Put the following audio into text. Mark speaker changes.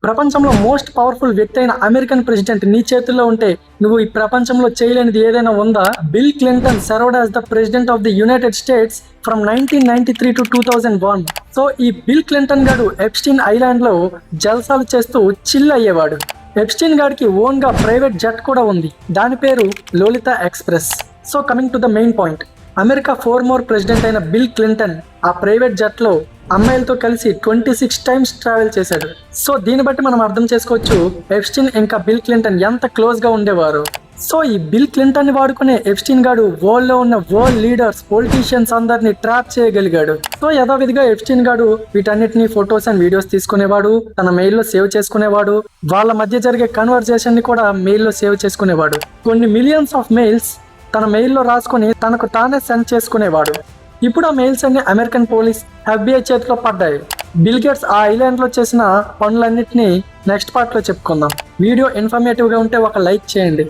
Speaker 1: ప్రపంచంలో most powerful వ్యక్తి అయిన అమెరికన్ ప్రెసిడెంట్ నీ చేతుల్లో ఉంటే నువ్వు ఈ ప్రపంచంలో చేయలేనిది ఏదైనా ఉందా? Bill Clinton served as the president of the United States from 1993 to 2001. So ఈ బిల్ క్లింటన్ గారు ఎప్స్టీన్ ఐలాండ్ లో జల్సాలు చేస్తూ చిల్ అయ్యేవాడు. ఎప్స్టీన్ గారికి ఓన్ గా ప్రైవేట్ జెట్ కూడా ఉంది, దాని పేరు Lolita express. So coming to the main point, America former president అయిన బిల్ క్లింటన్ ఆ ప్రైవేట్ జెట్ లో అమ్మాయిలతో కలిసి 26 times ట్రావెల్ చేశాడు. సో దీన్ని బట్టి మనం అర్థం చేసుకోవచ్చు ఎప్స్టీన్ ఇంకా బిల్ క్లింటన్ ఎంత క్లోజ్ గా ఉండేవారు. సో ఈ బిల్ క్లింటన్ ని వాడుకునే ఎప్స్టీన్ గాడు వరల్డ్ లో ఉన్న వరల్డ్ లీడర్స్, పొలిటీషియన్స్ అందరినీ ట్రాప్ చేయగలిగాడు. సో యథావిధిగా ఎప్స్టీన్ గాడు వీటన్నిటిని ఫొటోస్ అండ్ వీడియోస్ తీసుకునేవాడు, తన మెయిల్ లో సేవ్ చేసుకునేవాడు, వాళ్ళ మధ్య జరిగే కన్వర్జేషన్ ని కూడా మెయిల్ లో సేవ్ చేసుకునేవాడు. కొన్ని మిలియన్స్ ఆఫ్ మెయిల్స్ తన మెయిల్లో రాసుకొని తనకు తానే సెండ్ చేసుకునేవాడు. ఇప్పుడు ఆ మెయిల్స్ అన్ని అమెరికన్ పోలీస్, FBI చేతిలో పడ్డాయి. బిల్ గేట్స్ ఆ ఐలాండ్ లో చేసిన పనులన్నింటినీ నెక్స్ట్ పార్ట్ లో చెప్పుకుందాం. వీడియో ఇన్ఫర్మేటివ్ గా ఉంటే ఒక లైక్ చేయండి.